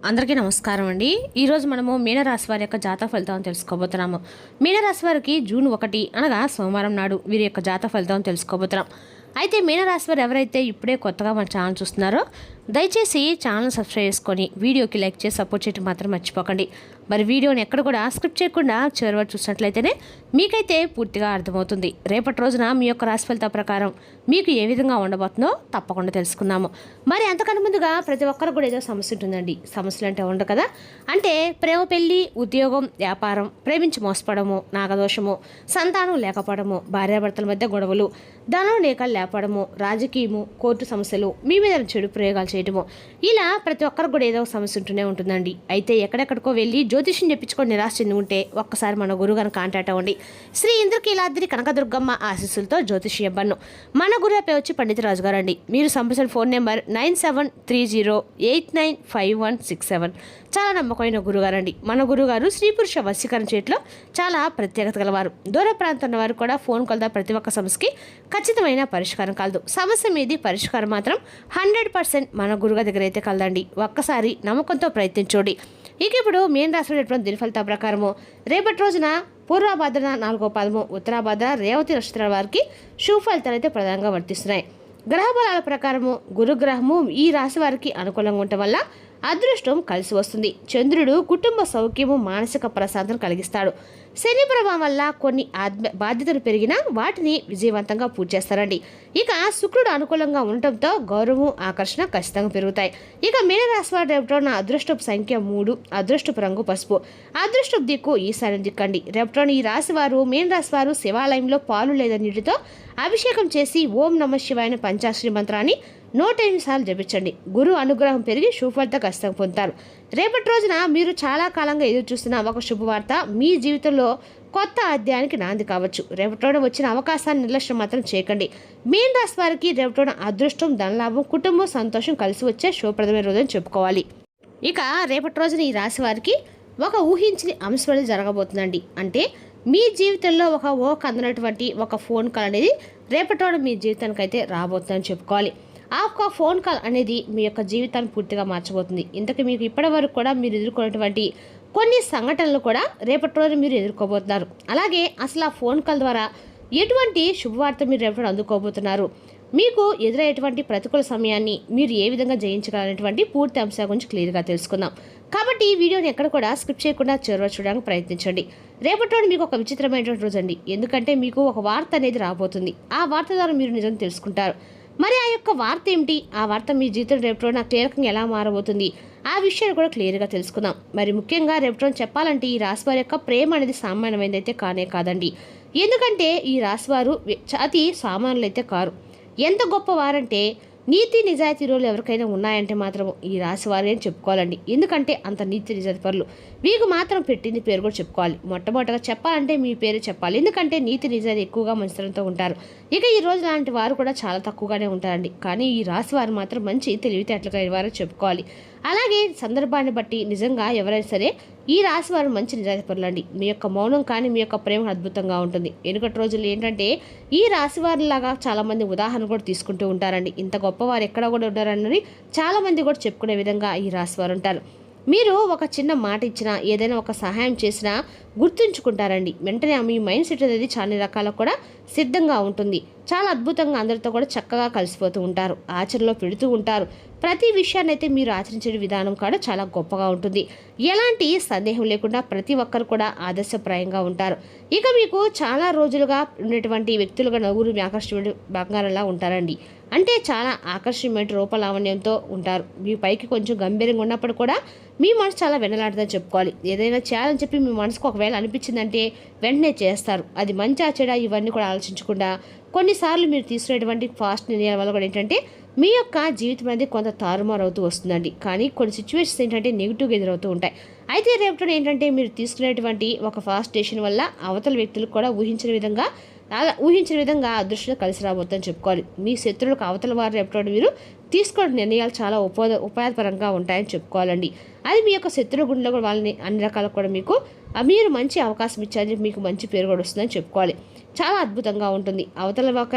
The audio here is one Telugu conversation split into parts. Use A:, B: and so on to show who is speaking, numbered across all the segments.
A: అందరికీ నమస్కారం అండి. ఈరోజు మనము మీనరాశి వారి యొక్క జాతక ఫలితం తెలుసుకోబోతున్నాము. మీనరాశి వారికి జూన్ 1 అనగా సోమవారం నాడు వీరి యొక్క జాతక ఫలితం తెలుసుకోబోతున్నాం. అయితే మీనరాశి వారు ఎవరైతే ఇప్పుడే కొత్తగా మన ఛానల్ చూస్తున్నారో దయచేసి ఛానల్ సబ్స్క్రైబ్ చేసుకొని వీడియోకి లైక్ చేసి సపోర్ట్ చేయడం మాత్రం మర్చిపోకండి. మరి వీడియోని ఎక్కడ కూడా స్క్రిప్ట్ చేయకుండా చివరి వరకు చూసినట్లయితేనే మీకైతే పూర్తిగా అర్థమవుతుంది. రేపటి రోజున మీ యొక్క రాశి ఫలితాల ప్రకారం మీకు ఏ విధంగా ఉండబోతుందో తప్పకుండా తెలుసుకుందాము. మరి అంతకన్నా ముందుగా ప్రతి ఒక్కరు కూడా ఏదో సమస్య ఉంటుందండి. సమస్యలు అంటే ఉండవు కదా, అంటే ప్రేమ, పెళ్లి, ఉద్యోగం, వ్యాపారం, ప్రేమించి మోసపడము, నాగదోషము, సంతానం లేకపోవడము, భార్యాభర్తల మధ్య గొడవలు, ధనం లేక లేపడము, రాజకీయము, కోర్టు సమస్యలు, మీ మీద చెడు ప్రయోగాలు చేయడము, ఇలా ప్రతి ఒక్కరికి కూడా ఏదో సమస్య ఉంటూనే ఉంటుందండి. అయితే ఎక్కడెక్కడికో వెళ్ళి జ్యోతిష్యం చెప్పించుకొని నిరాశ చెంది ఉంటే ఒక్కసారి మన గురుగారిని కాంటాక్ట్ అవ్వండి. శ్రీ ఇంద్రకీలాద్రి కనకదుర్గమ్మ ఆశీస్సులతో జ్యోతిష్యం ఇవ్వను. మన గురు పేరు వచ్చి పండితరాజు గారు అండి. మీరు సంప్రదించిన ఫోన్ నెంబర్ 9730895167. చాలా నమ్మకమైన గురుగారండి. మన గురుగారు స్త్రీ పురుష వశీకరణ చేయట్లో చాలా ప్రత్యేకత గలవారు. దూర ప్రాంతం వారు కూడా ఫోన్ కలదా ప్రతి ఒక్క సమస్యకి ఖచ్చితమైన పరిష్కారం కలదు. సమస్య మీది పరిష్కారం మాత్రం 100% మన గురుగారి దగ్గర అయితే కలదండి. ఒక్కసారి నమ్మకంతో ప్రయత్నించండి. ఇక ఇప్పుడు మీన రాశి దిన ఫలితాల ప్రకారము రేపటి రోజున పూర్వభాద్ర 4వ పాదము, ఉత్తరాభాద్ర, రేవతి నక్షత్రాల వారికి శుభ ఫలితాలు అయితే ప్రధానంగా వర్తిస్తున్నాయి. గ్రహ బలాల ప్రకారము గురుగ్రహము ఈ రాశి వారికి అనుకూలంగా ఉండటం వల్ల అదృష్టం కలిసి వస్తుంది. చంద్రుడు కుటుంబ సౌఖ్యము, మానసిక ప్రశాంతత కలిగిస్తాడు. శని ప్రభావం వల్ల కొన్ని బాధ్యతలు పెరిగినా వాటిని విజయవంతంగా పూర్తి చేస్తారండి. ఇక శుక్రుడు అనుకూలంగా ఉండటంతో గౌరవం, ఆకర్షణ ఖచ్చితంగా పెరుగుతాయి. ఇక మీనరాశి వారి రేపటిన అదృష్టపు సంఖ్య 3, అదృష్టపు రంగు పసుపు, అదృష్టపు దిక్కు ఈశాన్య దిక్కండి. రేపటిన ఈ రాశి వారు మీనరాశి వారు శివాలయంలో పాలు లేదా నీటితో అభిషేకం చేసి ఓం నమ శివాయ పంచాక్షరి మంత్రాన్ని 108 సార్లు జపించండి. గురు అనుగ్రహం పెరిగి శుభవార్త ఖచ్చితంగా పొందుతారు. రేపటి రోజున మీరు చాలా కాలంగా ఎదురు చూస్తున్న ఒక శుభవార్త మీ జీవితంలో కొత్త అధ్యాయానికి నాంది కావచ్చు. రేపటి రోజున వచ్చిన అవకాశాన్ని నిర్లక్ష్యం మాత్రం చేయకండి. మీన రాశి వారికి రేపటి రోజున అదృష్టం, ధనలాభం, కుటుంబం, సంతోషం కలిసి వచ్చే శుభప్రదమైన రోజు అని చెప్పుకోవాలి. ఇక రేపటి రోజున ఈ రాశి వారికి ఒక ఊహించని అంశం జరగబోతుందండి. అంటే మీ జీవితంలో ఒక అందనటువంటి ఒక ఫోన్ కాల్ అనేది రేపటి రోజున మీ జీవితానికి అయితే రాబోతుందని చెప్పుకోవాలి. ఆ ఒక్క ఫోన్ కాల్ అనేది మీ యొక్క జీవితాన్ని పూర్తిగా మార్చబోతుంది. ఇంతకు మీకు ఇప్పటి వరకు కూడా మీరు ఎదుర్కొన్నటువంటి కొన్ని సంఘటనలు కూడా రేపటి రోజు మీరు ఎదుర్కోబోతున్నారు. అలాగే అసలు ఆ ఫోన్ కాల్ ద్వారా ఎటువంటి శుభవార్త మీరు రేపటి అందుకోబోతున్నారు, మీకు ఎదురయ్యేటువంటి ప్రతికూల సమయాన్ని మీరు ఏ విధంగా జయించగలనేటువంటి పూర్తి అంశాల గురించి క్లియర్గా తెలుసుకుందాం. కాబట్టి ఈ వీడియోని ఎక్కడ కూడా స్కిప్ చేయకుండా చివరి చూడడానికి ప్రయత్నించండి. రేపటి రోజు మీకు ఒక విచిత్రమైనటువంటి రోజు అండి. ఎందుకంటే మీకు ఒక వార్త అనేది రాబోతుంది. ఆ వార్త ద్వారా మీరు నిజం తెలుసుకుంటారు. మరి ఆ యొక్క వార్త ఏమిటి, ఆ వార్త మీ జీవితం రేపటి రోజున క్లియర్గా ఎలా మారబోతుంది, ఆ విషయాన్ని కూడా క్లియర్గా తెలుసుకుందాం. మరి ముఖ్యంగా రేపటి రోజు చెప్పాలంటే ఈ రాశివారి యొక్క ప్రేమ అనేది సామాన్యమైనది అయితే కానే కాదండి. ఎందుకంటే ఈ రాశివారు అతి సామాన్యులు అయితే కారు. ఎంత గొప్పవారంటే నీతి నిజాయితీ రోజులు ఎవరికైనా ఉన్నాయంటే మాత్రం ఈ రాశి వారే అని చెప్పుకోవాలండి. ఎందుకంటే అంత నీతి నిజాయితీ పరులు. మీకు మాత్రం పెట్టింది పేరు కూడా చెప్పుకోవాలి. మొట్టమొదటిగా చెప్పాలంటే మీ పేరు చెప్పాలి. ఎందుకంటే నీతి నిజాయితీ ఎక్కువగా మంచితనంతో ఉంటారు. ఇక ఈ రోజు లాంటి వారు కూడా చాలా తక్కువగానే ఉంటారండి. కానీ ఈ రాశి వారు మాత్రం మంచి తెలివితేటలుగా వారు చెప్పుకోవాలి. అలాగే సందర్భాన్ని బట్టి నిజంగా ఎవరైనా సరే ఈ రాశి వారు మంచి నిజాయితీ పరులండి. మీ యొక్క మౌనం కానీ మీ యొక్క ప్రేమ అద్భుతంగా ఉంటుంది. వెనుకటి రోజులు ఏంటంటే ఈ రాశి వారిలాగా చాలామంది ఉదాహరణ కూడా తీసుకుంటూ ఉంటారండి. ఇంత గొప్పవారు ఎక్కడ కూడా ఉంటారని చాలామంది కూడా చెప్పుకునే విధంగా ఈ రాశి వారు ఉంటారు. మీరు ఒక చిన్న మాట ఇచ్చినా, ఏదైనా ఒక సహాయం చేసినా గుర్తుంచుకుంటారండి. వెంటనే మీ మైండ్ సెట్ అనేది చాలా రకాలకు కూడా సిద్ధంగా ఉంటుంది. చాలా అద్భుతంగా అందరితో కూడా చక్కగా కలిసిపోతూ ఉంటారు. ఆచరణలో పెడుతూ ఉంటారు. ప్రతి విషయాన్ని అయితే మీరు ఆచరించే విధానం కూడా చాలా గొప్పగా ఉంటుంది. ఎలాంటి సందేహం లేకుండా ప్రతి ఒక్కరు కూడా ఆదర్శప్రాయంగా ఉంటారు. ఇక మీకు చాలా రోజులుగా ఉన్నటువంటి వ్యక్తులుగా నలుగురు ఆకర్షణ బంగారంలా ఉంటారండి. అంటే చాలా ఆకర్షణమైన రూపలావణ్యంతో ఉంటారు. మీ పైకి కొంచెం గంభీరంగా ఉన్నప్పుడు కూడా మీ మనసు చాలా వెనలాడుతుందని చెప్పుకోవాలి. ఏదైనా చేయాలని చెప్పి మీ మనసుకు ఒకవేళ అనిపించిందంటే వెంటనే చేస్తారు. అది మంచి చెడా ఇవన్నీ కూడా ఆలోచించకుండా కొన్నిసార్లు మీరు తీసుకునేటువంటి ఫాస్ట్ నిర్ణయాల వల్ల కూడా ఏంటంటే మీ యొక్క జీవితం అనేది కొంత తారుమారు అవుతూ వస్తుందండి. కానీ కొన్ని సిచ్యువేషన్స్ ఏంటంటే నెగిటివ్గా ఎదురవుతూ ఉంటాయి. అయితే రేపటి ఏంటంటే మీరు తీసుకునేటువంటి ఒక ఫాస్ట్ డెసిషన్ వల్ల అవతల వ్యక్తులకు కూడా ఊహించిన విధంగా అదృష్టం కలిసి రాబోతుందని చెప్పుకోవాలి. మీ శత్రువులకు అవతల వారు రేపటి మీరు తీసుకునే నిర్ణయాలు చాలా ఉపయోగపరంగా ఉంటాయని చెప్పుకోవాలండి. అది మీ యొక్క శత్రువు గుండెలో కూడా వాళ్ళని అన్ని రకాలకు కూడా మీరు మంచి అవకాశం ఇచ్చారని మీకు మంచి పేరు కూడా వస్తుందని చెప్పుకోవాలి. చాలా అద్భుతంగా ఉంటుంది. అవతల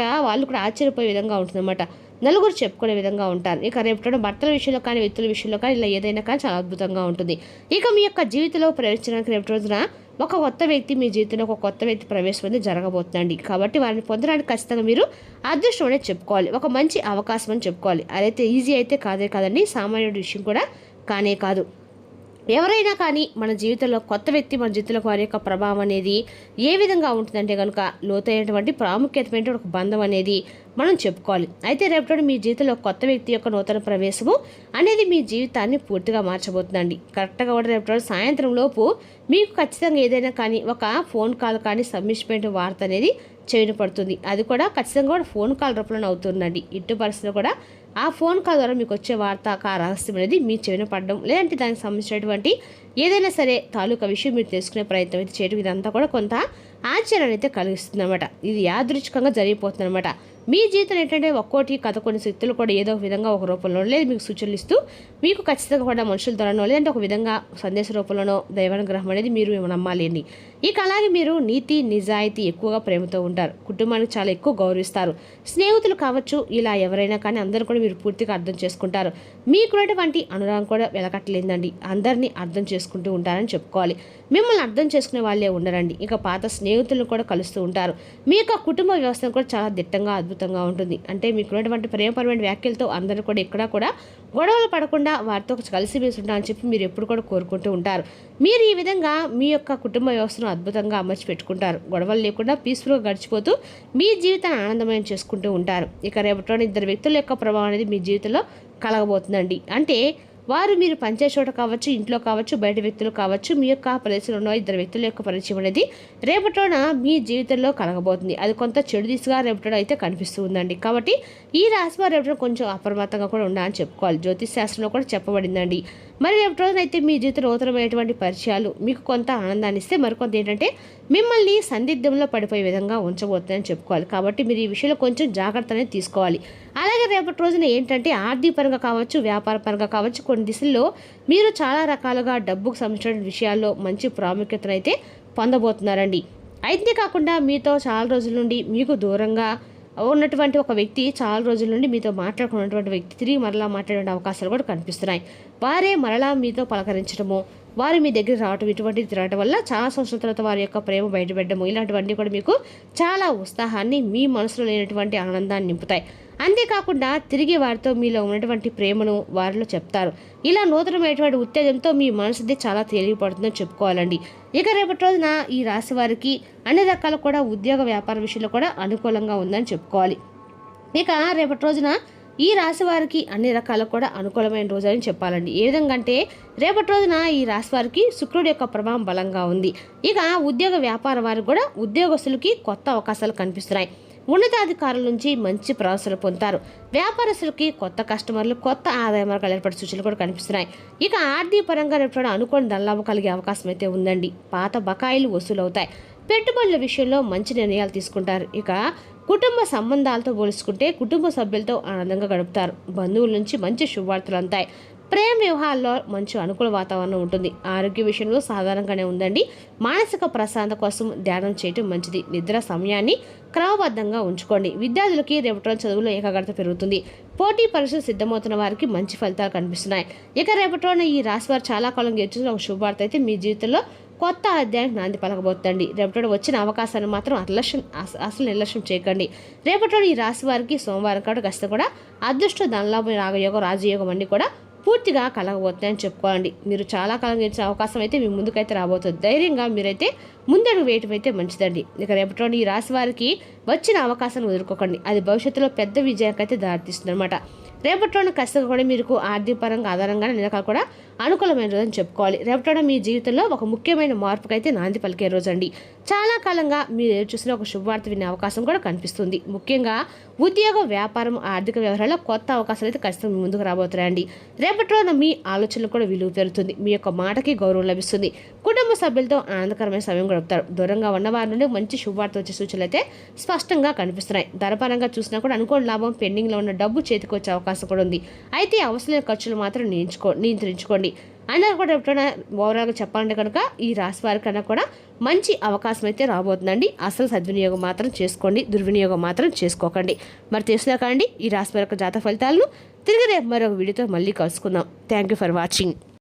A: వాళ్ళు కూడా ఆశ్చర్యపోయే విధంగా ఉంటుందన్నమాట. నలుగురు చెప్పుకునే విధంగా ఉంటారు. ఇక రేపటి భర్తల విషయంలో కానీ వ్యక్తుల విషయంలో కానీ ఇలా ఏదైనా కానీ చాలా అద్భుతంగా ఉంటుంది. ఇక మీ యొక్క జీవితంలో ప్రవేశించడానికి రేపటి రోజున ఒక కొత్త వ్యక్తి మీ జీవితంలో ఒక కొత్త వ్యక్తి ప్రవేశం అనేది జరగబోతుందండి. కాబట్టి వారిని పొందడానికి ఖచ్చితంగా మీరు అదృష్టం అనేది చెప్పుకోవాలి. ఒక మంచి అవకాశం అని చెప్పుకోవాలి. అదైతే ఈజీ అయితే కాదే కాదండి, సామాన్యుడి విషయం కూడా కానే కాదు. ఎవరైనా కానీ మన జీవితంలో కొత్త వ్యక్తి మన జీవితంలో వారి యొక్క ప్రభావం అనేది ఏ విధంగా ఉంటుందంటే కనుక లోతైనటువంటి ప్రాముఖ్యతమైన ఒక బంధం అనేది మనం చెప్పుకోవాలి. అయితే రేపటి మీ జీవితంలో కొత్త వ్యక్తి యొక్క నూతన ప్రవేశము అనేది మీ జీవితాన్ని పూర్తిగా మార్చబోతుందండి. కరెక్ట్గా కూడా రేపటి సాయంత్రం లోపు మీకు ఖచ్చితంగా ఏదైనా కానీ ఒక ఫోన్ కాల్ కానీ సబ్మిషన్ వార్త అనేది చెవిన పడుతుంది. అది కూడా ఖచ్చితంగా కూడా ఫోన్ కాల్ రూపంలో అవుతుందండి. ఇటు పరిస్థితిలో కూడా ఆ ఫోన్ కాల్ ద్వారా మీకు వచ్చే వార్త రహస్యం అనేది మీ చెవిన పడడం, లేదంటే దానికి సంబంధించినటువంటి ఏదైనా సరే తాలూకా విషయం మీరు తెలుసుకునే ప్రయత్నం అయితే చేయడం, ఇదంతా కూడా కొంత ఆశ్చర్యాన్ని అయితే కలిగిస్తుంది అనమాట. ఇది యాదృచ్ఛికంగా జరిగిపోతుంది అనమాట. మీ జీవితం ఏంటంటే ఒక్కోటి కథ కొన్ని శక్తులు కూడా ఏదో ఒక విధంగా ఒక రూపంలో లేదు మీకు సూచనలు ఇస్తూ మీకు ఖచ్చితంగా కూడా మనుషుల ద్వారానో లేదంటే ఒక విధంగా సందేశ రూపంలోనో దైవానుగ్రహం అనేది మీరు నమ్మాలండి. ఇక అలాగే మీరు నీతి నిజాయితీ ఎక్కువగా ప్రేమతో ఉంటారు. కుటుంబానికి చాలా ఎక్కువ గౌరవిస్తారు. స్నేహితులు కావచ్చు, ఇలా ఎవరైనా కానీ అందరూ కూడా మీరు పూర్తిగా అర్థం చేసుకుంటారు. మీకున్నటువంటి అనురాగం కూడా వెలకట్టలేదండి. అందరినీ అర్థం చేసుకుంటూ ఉంటారని చెప్పుకోవాలి. మిమ్మల్ని అర్థం చేసుకునే వాళ్ళే ఉండరండి. ఇక పాత స్నేహితులను కూడా కలుస్తూ ఉంటారు. మీ యొక్క కుటుంబ వ్యవస్థను కూడా చాలా దిట్టంగా అద్భుతంగా ఉంటుంది. అంటే మీకున్నటువంటి ప్రేమపరమైన వ్యాఖ్యలతో అందరూ కూడా ఎక్కడా కూడా గొడవలు పడకుండా వారితో కలిసిమెలిసి ఉంటారని చెప్పి మీరు ఎప్పుడు కూడా కోరుకుంటూ ఉంటారు. మీరు ఈ విధంగా మీ యొక్క కుటుంబ వ్యవస్థను అద్భుతంగా అమర్చి పెట్టుకుంటారు. గొడవలు లేకుండా పీస్ఫుల్గా గడిచిపోతూ మీ జీవితాన్ని ఆనందమయం చేసుకుంటూ ఉంటారు. ఇక రేపటి ఇద్దరు వ్యక్తుల యొక్క ప్రభావం అనేది మీ జీవితంలో కలగబోతుందండి. అంటే వారు మీరు పనిచేసే చోట కావచ్చు, ఇంట్లో కావచ్చు, బయట వ్యక్తులు కావచ్చు, మీ యొక్క ప్రదేశంలో ఉన్న ఇద్దరు వ్యక్తుల యొక్క పరిచయం అనేది రేపటిన మీ జీవితంలో కలగబోతుంది. అది కొంత చెడు దిశగా రేపటిన అయితే కనిపిస్తూ ఉందండి. కాబట్టి ఈ రాశి వారు రేపటిన కొంచెం అప్రమత్తంగా కూడా ఉండాలని చెప్పుకోవాలి. జ్యోతిష్ శాస్త్రంలో కూడా చెప్పబడిందండి. మరి రేపటి రోజునైతే మీ జీవితం నూతనమైనటువంటి పరిచయాలు మీకు కొంత ఆనందాన్ని ఇస్తే, మరికొంత ఏంటంటే మిమ్మల్ని సందిగ్ధంలో పడిపోయే విధంగా ఉంచబోతుందని చెప్పుకోవాలి. కాబట్టి మీరు ఈ విషయంలో కొంచెం జాగ్రత్త అనేది తీసుకోవాలి. అలాగే రేపటి రోజున ఏంటంటే ఆర్థిక పరంగా కావచ్చు, వ్యాపార పరంగా కావచ్చు, కొన్ని దిశల్లో మీరు చాలా రకాలుగా డబ్బుకు సంబంధించిన విషయాల్లో మంచి ప్రాముఖ్యతను అయితే పొందబోతున్నారండి. అయితే కాకుండా మీతో చాలా రోజుల నుండి మీకు దూరంగా ఉన్నటువంటి ఒక వ్యక్తి చాలా రోజుల నుండి మీతో మాట్లాడుకున్నటువంటి వ్యక్తి తిరిగి మరలా మాట్లాడే అవకాశాలు కూడా కనిపిస్తున్నాయి. వారే మరలా మీతో పలకరించడము, వారు మీ దగ్గర రావటం, ఇటువంటిది తిరగటం వల్ల చాలా సంవత్సరాల తర్వాత వారి యొక్క ప్రేమ బయటపెట్టడము, ఇలాంటివన్నీ కూడా మీకు చాలా ఉత్సాహాన్ని, మీ మనసులో లేనటువంటి ఆనందాన్ని నింపుతాయి. అంతేకాకుండా తిరిగి వారితో మీలో ఉన్నటువంటి ప్రేమను వారిలో చెప్తారు. ఇలా నూతనమైనటువంటి ఉత్తేజంతో మీ మనసుది చాలా తేలికపడుతుందని చెప్పుకోవాలండి. ఇక రేపటి రోజున ఈ రాశి వారికి అన్ని రకాల కూడా ఉద్యోగ వ్యాపార విషయంలో కూడా అనుకూలంగా ఉందని చెప్పుకోవాలి. ఇక రేపటి రోజున ఈ రాశి వారికి అన్ని రకాల కూడా అనుకూలమైన రోజు అని చెప్పాలండి. ఏ విధంగా అంటే రేపటి రోజున ఈ రాశి వారికి శుక్రుడి యొక్క ప్రభావం బలంగా ఉంది. ఇక ఉద్యోగ వ్యాపార వారికి కూడా ఉద్యోగస్తులకి కొత్త అవకాశాలు కనిపిస్తున్నాయి. ఉన్నతాధికారుల నుంచి మంచి ప్రశంసలు పొందుతారు. వ్యాపారస్తులకి కొత్త కస్టమర్లు, కొత్త ఆదాయ మార్గాలు ఏర్పడే సూచనలు కూడా కనిపిస్తున్నాయి. ఇక ఆర్థిక పరంగా రేపు అనుకోని ధనలాభం కలిగే అవకాశం అయితే ఉందండి. పాత బకాయిలు వసూలవుతాయి. పెట్టుబడుల విషయంలో మంచి నిర్ణయాలు తీసుకుంటారు. ఇక కుటుంబ సంబంధాలతో పోల్చుకుంటే కుటుంబ సభ్యులతో ఆనందంగా గడుపుతారు. బంధువుల నుంచి మంచి శుభవార్తలు అంతాయి. ప్రేమ వ్యవహారాల్లో మంచి అనుకూల వాతావరణం ఉంటుంది. ఆరోగ్య విషయంలో సాధారణంగానే ఉందండి. మానసిక ప్రశాంతత కోసం ధ్యానం చేయటం మంచిది. నిద్ర సమయాన్ని క్రమబద్ధంగా ఉంచుకోండి. విద్యార్థులకి రేపటి రోజు చదువులో ఏకాగ్రత పెరుగుతుంది. పోటీ పరీక్షలు సిద్ధమవుతున్న వారికి మంచి ఫలితాలు కనిపిస్తున్నాయి. ఇక రేపటి రోజున ఈ రాశి వారు చాలా కాలం ఎదుర్కొన్న ఒక శుభవార్త అయితే మీ జీవితంలో కొత్త అధ్యాయం నాంది పలకబోతుందండి. రేపటి వచ్చిన అవకాశాన్ని మాత్రం అసలు నిర్లక్ష్యం చేయకండి. రేపటి ఈ రాశి వారికి సోమవారం కాబట్టి ఖచ్చితంగా కూడా అదృష్ట ధనలాభం, రాగయోగం, రాజయోగం అన్నీ కూడా పూర్తిగా కలగబోతున్నాయని చెప్పుకోండి. మీరు చాలా కాలం గెలిచే అవకాశం అయితే మీ ముందుకైతే రాబోతుంది. ధైర్యంగా మీరైతే ముందడుగు వేయటం అయితే మంచిదండి. ఇక రేపటి ఈ రాశి వారికి వచ్చిన అవకాశాన్ని వదులుకోకండి. అది భవిష్యత్తులో పెద్ద విజయానికి అయితే దారితీస్తుంది అనమాట. రేపటిలోని ఖచ్చితంగా కూడా మీకు ఆర్థిక పరంగా ఆధారంగా నిలకలు కూడా అనుకూలమైన రోజు అని చెప్పుకోవాలి. రేపటిలో మీ జీవితంలో ఒక ముఖ్యమైన మార్పుకైతే నాంది పలికే రోజు అండి. చాలా కాలంగా మీరు చూసిన ఒక శుభవార్త వినే అవకాశం కూడా కనిపిస్తుంది. ముఖ్యంగా ఉద్యోగ, వ్యాపారం, ఆర్థిక వ్యవహారాల్లో కొత్త అవకాశాలు అయితే ఖచ్చితంగా మీ ముందుకు రాబోతున్నాయండి. రేపటిలోన మీ ఆలోచనలు కూడా విలువ పెరుగుతుంది. మీ యొక్క మాటకి గౌరవం లభిస్తుంది. కుటుంబ సభ్యులతో ఆనందకరమైన సమయం గడుపుతారు. దూరంగా ఉన్న వారి నుండి మంచి శుభవార్త వచ్చే సూచనలు అయితే స్పష్టంగా కనిపిస్తున్నాయి. ధనపరంగా చూసినా కూడా అనుకోని లాభం, పెండింగ్లో ఉన్న డబ్బు చేతికి వచ్చే అవకాశం కూడా ఉంది. అయితే అవసరమైన ఖర్చులు మాత్రం నియంత్రించుకోండి. అయినా కూడా ఎప్పుడైనా ఓవరాల్గా చెప్పాలంటే కనుక ఈ రాశి వారికన్నా కూడా మంచి అవకాశం అయితే రాబోతుందండి. అసలు సద్వినియోగం మాత్రం చేసుకోండి, దుర్వినియోగం మాత్రం చేసుకోకండి. మరి తెలుసునా కాండి ఈ రాశి వారి యొక్క జాతక ఫలితాలను. తిరిగి రేపు మరొక వీడియోతో మళ్ళీ కలుసుకుందాం. Thank you for watching.